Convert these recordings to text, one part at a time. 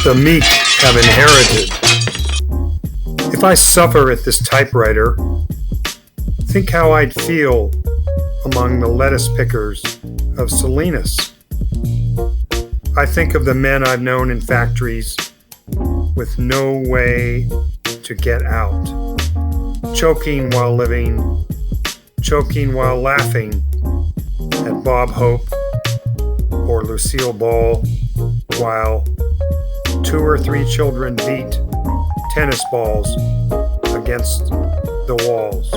The meek have inherited. If I suffer at this typewriter, think how I'd feel among the lettuce pickers of Salinas. I think of the men I've known in factories with no way to get out, choking while living, choking while laughing at Bob Hope or Lucille Ball, while 2 or 3 children beat tennis balls against the walls.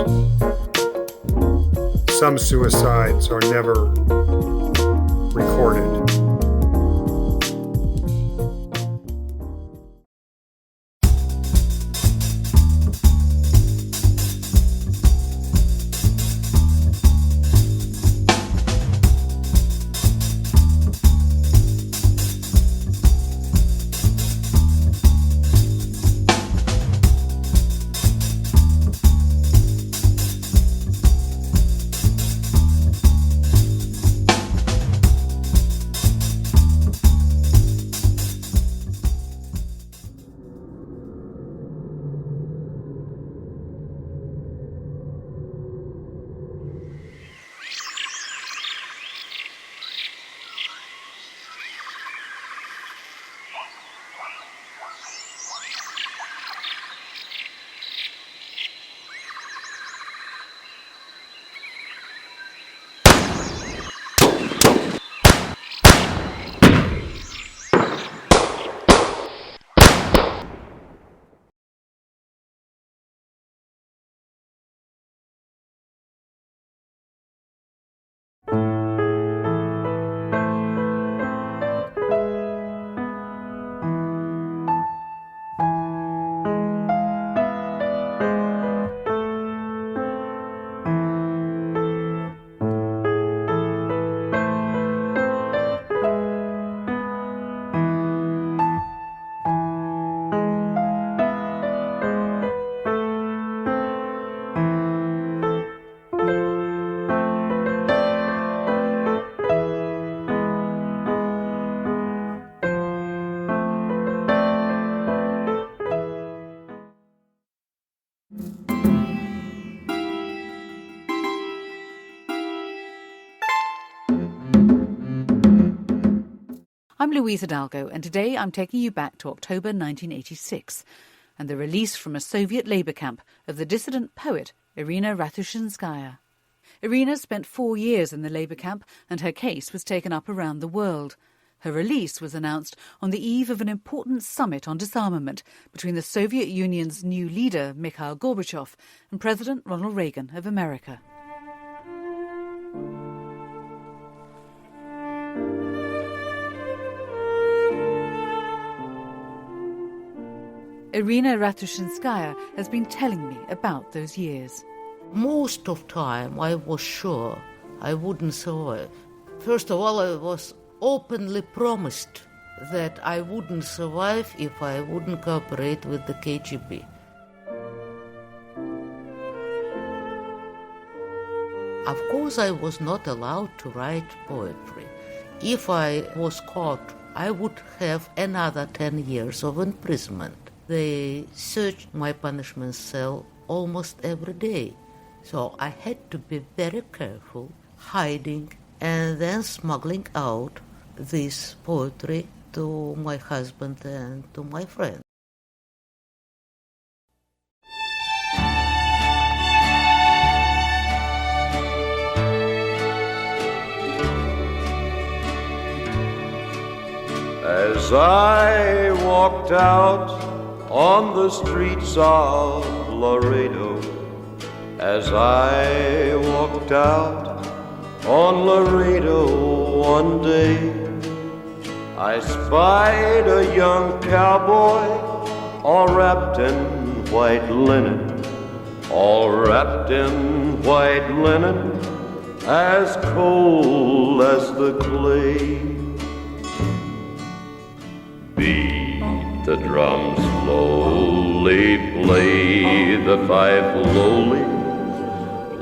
Some suicides are never recorded. I'm Louise Hidalgo, and today I'm taking you back to October 1986 and the release from a Soviet labour camp of the dissident poet Irina Ratushinskaya. Irina spent 4 years in the labour camp, and her case was taken up around the world. Her release was announced on the eve of an important summit on disarmament between the Soviet Union's new leader, Mikhail Gorbachev, and President Ronald Reagan of America. Irina Ratushinskaya has been telling me about those years. Most of time I was sure I wouldn't survive. First of all, I was openly promised that I wouldn't survive if I wouldn't cooperate with the KGB. Of course, I was not allowed to write poetry. If I was caught, I would have another 10 years of imprisonment. They searched my punishment cell almost every day. So I had to be very careful, hiding and then smuggling out this poetry to my husband and to my friends. As I walked out on the streets of Laredo, as I walked out on Laredo one day, I spied a young cowboy all wrapped in white linen, all wrapped in white linen, as cold as the clay. Beat the drums slowly, play the fife lowly,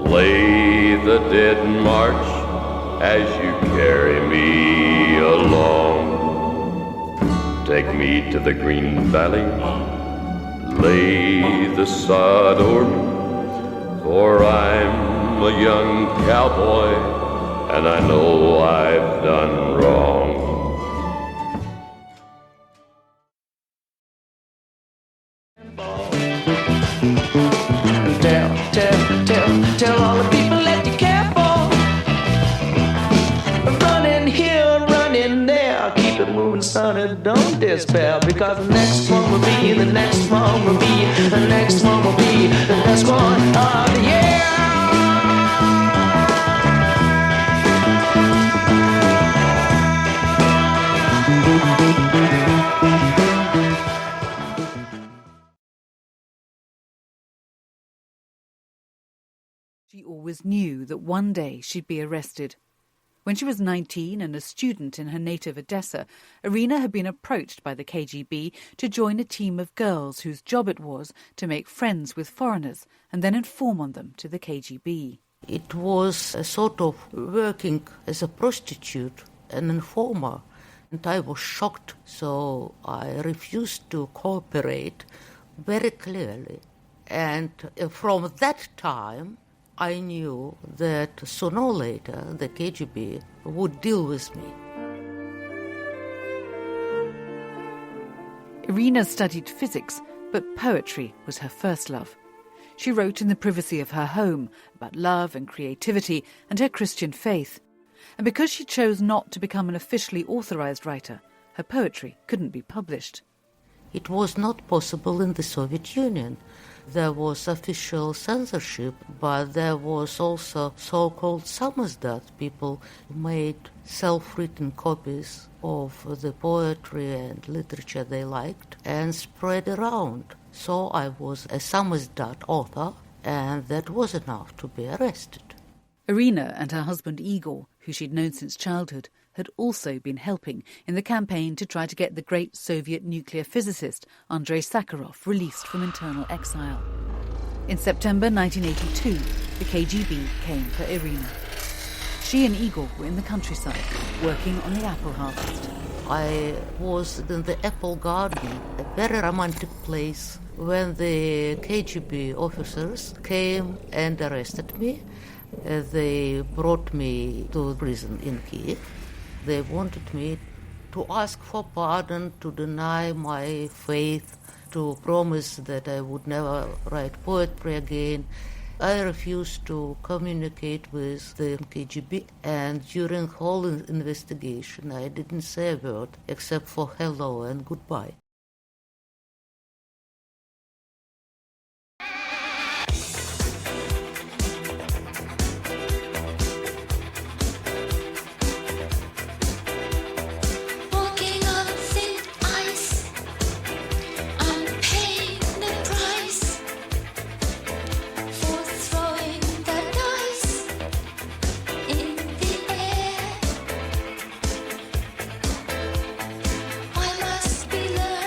play the dead march as you carry me along. take me to the green valley, lay the sod o'er me, for I'm a young cowboy, and I know I've done wrong. Tell all the people that you care for. Running here, running there, keep it moving, sonny, don't despair, because the next one will be, the next one will be, the next one will be, the next one of the year. She always knew that one day she'd be arrested. When she was 19 and a student in her native Odessa, Irina had been approached by the KGB to join a team of girls whose job it was to make friends with foreigners and then inform on them to the KGB. It was a sort of working as a prostitute, an informer, and I was shocked, so I refused to cooperate very clearly. And from that time, I knew that sooner or later the KGB would deal with me. Irina studied physics, but poetry was her first love. She wrote in the privacy of her home about love and creativity and her Christian faith. And because she chose not to become an officially authorized writer, her poetry couldn't be published. It was not possible in the Soviet Union. There was official censorship, but there was also so-called samizdat. People made self-written copies of the poetry and literature they liked and spread around. So I was a samizdat author, and that was enough to be arrested. Irina and her husband Igor, who she'd known since childhood, had also been helping in the campaign to try to get the great Soviet nuclear physicist Andrei Sakharov released from internal exile. In September 1982, the KGB came for Irina. She and Igor were in the countryside, working on the apple harvest. I was in the apple garden, a very romantic place, when the KGB officers came and arrested me. They brought me to prison in Kiev. They wanted me to ask for pardon, to deny my faith, to promise that I would never write poetry again. I refused to communicate with the KGB, and during the whole investigation I didn't say a word except for hello and goodbye. Be learned.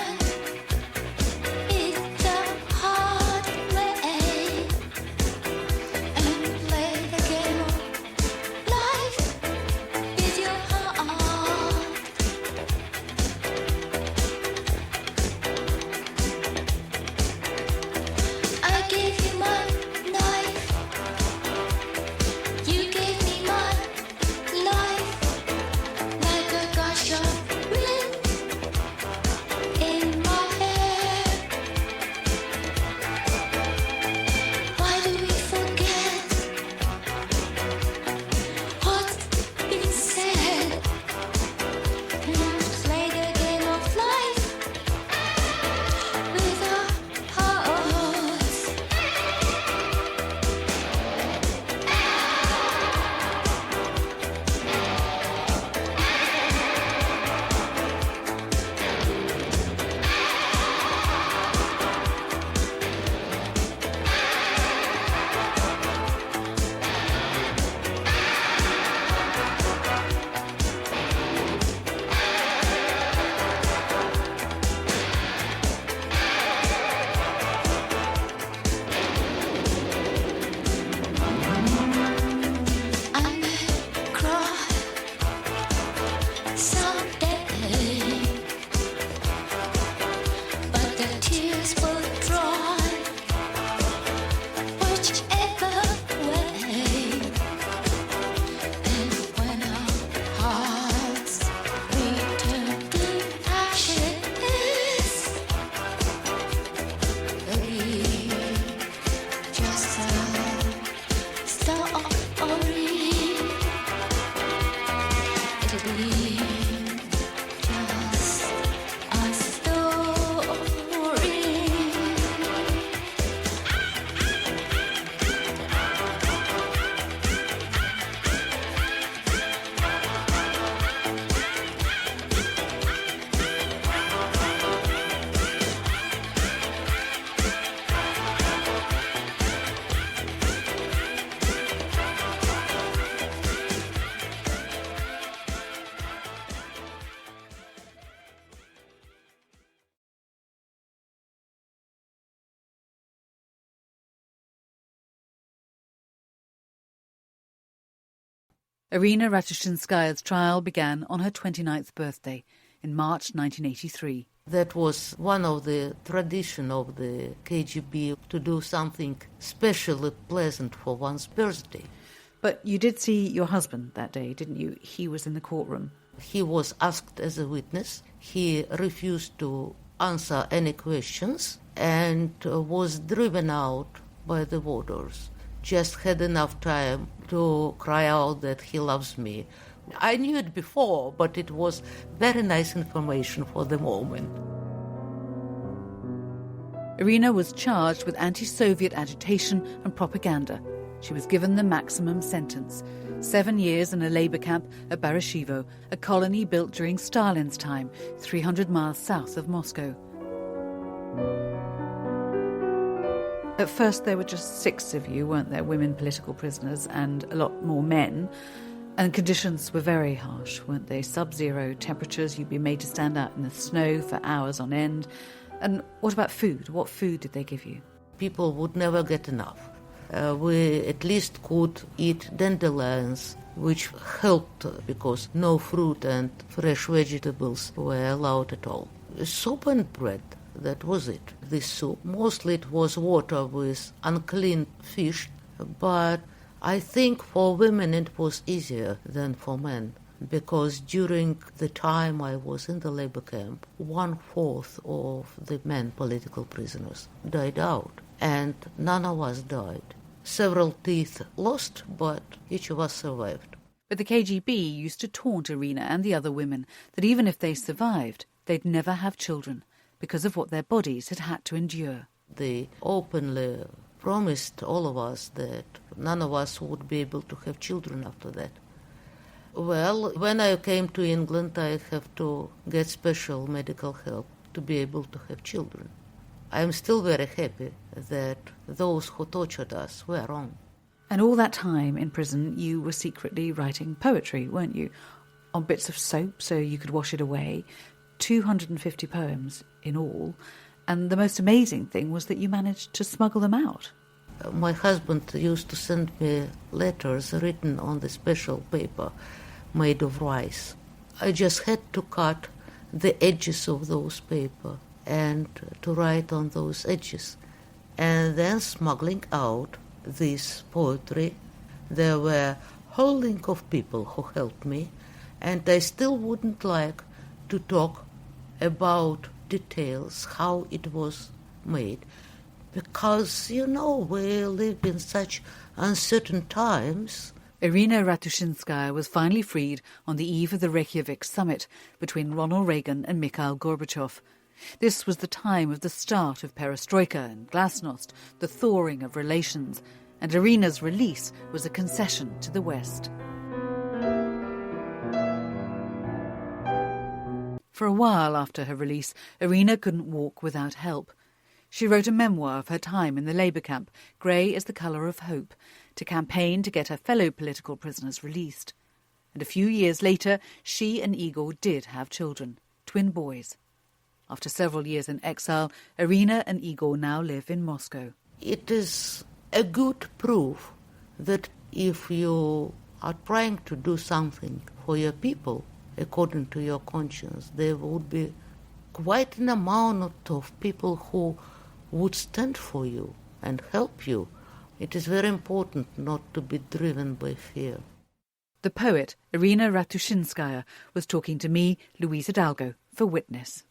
Irina Ratushinskaya's trial began on her 29th birthday in March 1983. That was one of the tradition of the KGB to do something specially pleasant for one's birthday. But you did see your husband that day, didn't you? He was in the courtroom. He was asked as a witness. He refused to answer any questions and was driven out by the warders. Just had enough time to cry out that he loves me. I knew it before, but it was very nice information for the moment. Irina was charged with anti-Soviet agitation and propaganda. She was given the maximum sentence, 7 years in a labour camp at Baryshevo, a colony built during Stalin's time, 300 miles south of Moscow. At first there were just 6 of you, weren't there, women political prisoners, and a lot more men. And conditions were very harsh, weren't they? Sub-zero temperatures, you'd be made to stand out in the snow for hours on end. And what about food? What food did they give you? People would never get enough. We at least could eat dandelions, which helped because no fruit and fresh vegetables were allowed at all. Soup and bread, that was it. This soup, mostly it was water with unclean fish, but I think for women it was easier than for men, because during the time I was in the labor camp, 1/4 of the men political prisoners died out, and none of us died. Several teeth lost, but each of us survived. But the KGB used to taunt Irina and the other women that even if they survived, they'd never have children because of what their bodies had had to endure. They openly promised all of us that none of us would be able to have children after that. Well, when I came to England, I have to get special medical help to be able to have children. I am still very happy that those who tortured us were wrong. And all that time in prison, you were secretly writing poetry, weren't you? On bits of soap so you could wash it away. 250 poems in all. And the most amazing thing was that you managed to smuggle them out. My husband used to send me letters written on the special paper made of rice. I just had to cut the edges of those paper and to write on those edges. And then smuggling out this poetry. There were a whole link of people who helped me, and I still wouldn't like to talk about details, how it was made, because, we live in such uncertain times. Irina Ratushinskaya was finally freed on the eve of the Reykjavik summit between Ronald Reagan and Mikhail Gorbachev. This was the time of the start of perestroika and glasnost, the thawing of relations, and Irina's release was a concession to the West. For a while after her release, Irina couldn't walk without help. She wrote a memoir of her time in the labour camp, Grey is the Colour of Hope, to campaign to get her fellow political prisoners released. And a few years later, she and Igor did have children, twin boys. After several years in exile, Irina and Igor now live in Moscow. It is a good proof that if you are trying to do something for your people, according to your conscience, there would be quite an amount of people who would stand for you and help you. It is very important not to be driven by fear. The poet Irina Ratushinskaya was talking to me, Louise Hidalgo, for Witness.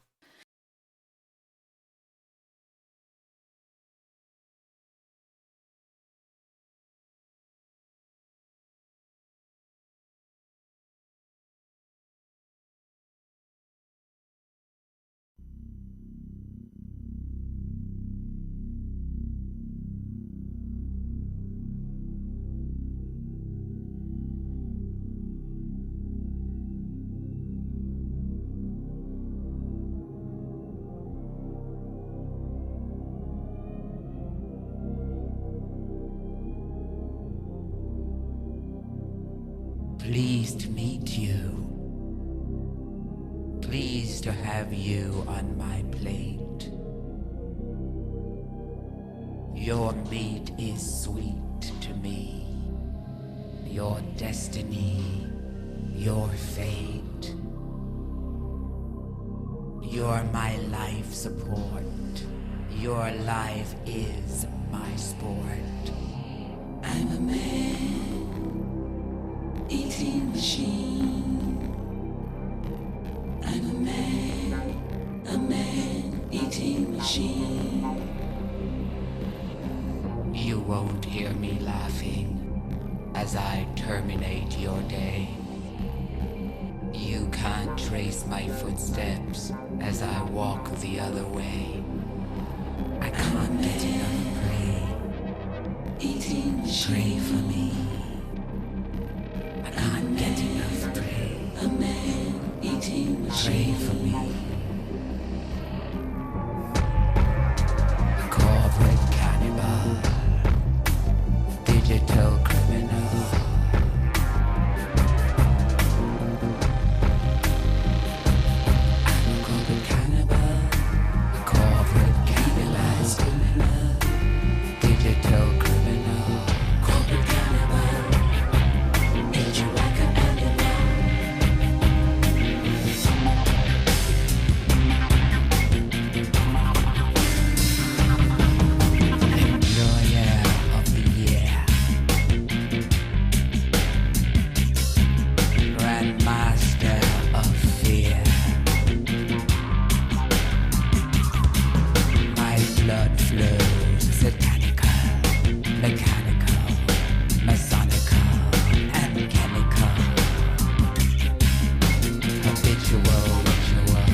Pleased to meet you. Pleased to have you on my plate. Your meat is sweet to me. your destiny, your fate. You're my life support. Your life is my sport. I'm a man eating machine. I'm a man eating machine. You won't hear me laughing as I terminate your day. You can't trace my footsteps as I walk the other way. I can't get enough prey. Eating Pray for me. I can't get enough prey. a man eating Pray machine. for me. Corporate cannibal. Digital criminal. I'm a corporate cannibal. Corporate cannibalized criminal. Digital criminal. Corporate cannibal. Eat you like an animal. Employer of the year. Grandmaster of fear. My blood flows satanical, mechanical, masonical, and chemical. Habitual ritual.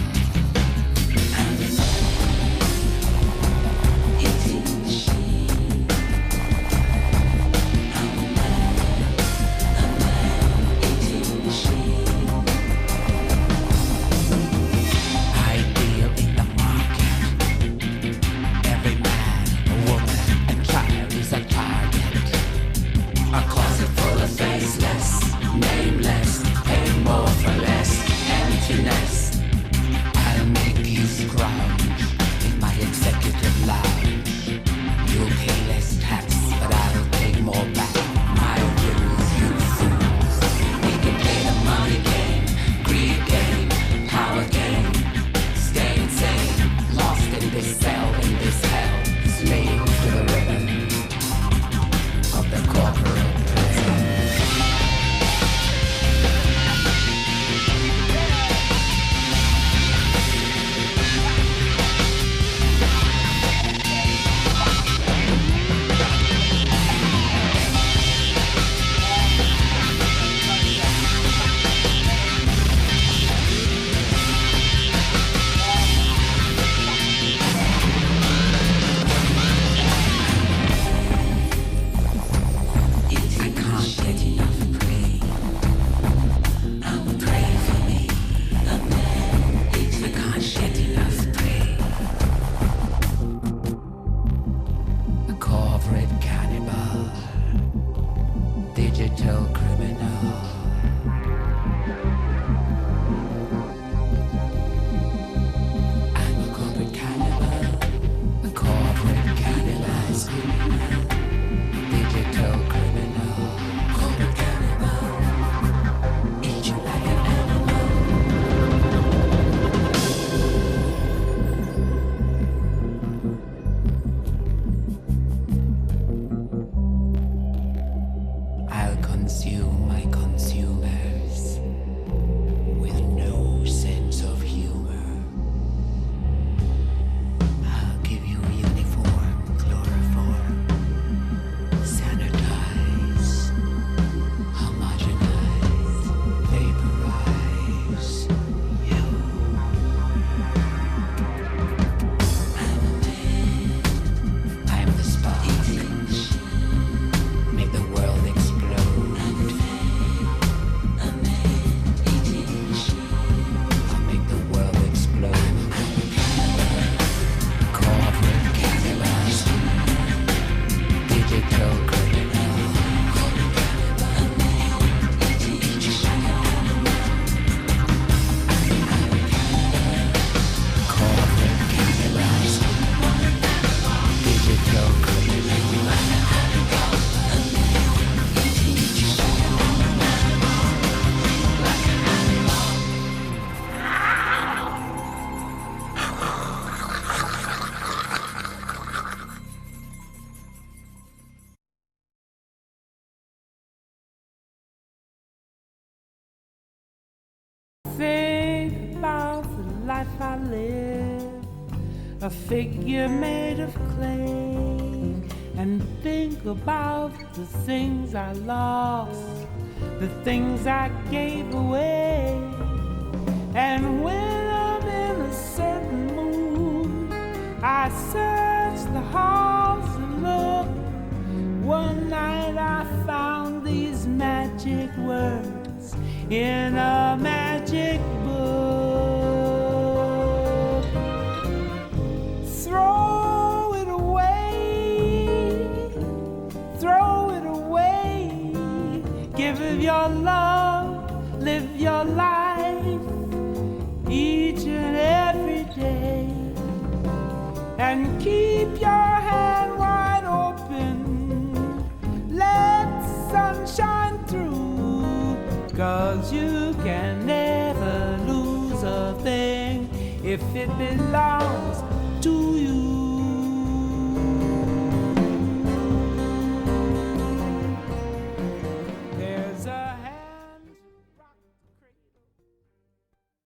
I'm a man eating machine. I'm a man eating machine. I deal in the market. Every man, woman, and child is a target. A closet full of faceless, nameless, pay more for less, emptiness. I'll make you scrounge in my executive lounge. You'll pay less tax, but I'll take more back. My rules, you fools. We can play the money game, greed game, power game. Stay insane, lost in this cell, in this hell. Slave to the rhythm of the corporate prison. I can't get enough prey. Pray for me. I can't get enough prey. A corporate cannibal. Digital criminal. I'm a corporate cannibal. A corporate cannibalized criminal. Digital criminal. Corporate cannibal. Eat you like an animal. I'll consume my consumers with no sense of humor. I'll give you uniform chloroform. Sanitize, homogenize, vaporize you. I'm the spark. Make the world explode. think about the life I live, a figure made of clay, and think about the things I lost, the things I gave away. And when I'm in a certain mood, I search the halls and look. One night I found these magic words in a magic book. Throw it away, throw it away. Give of your love, live your life each and every day, and keep your hand wide open. Let sunshine through, 'cause you can never lose a thing if it belongs to you.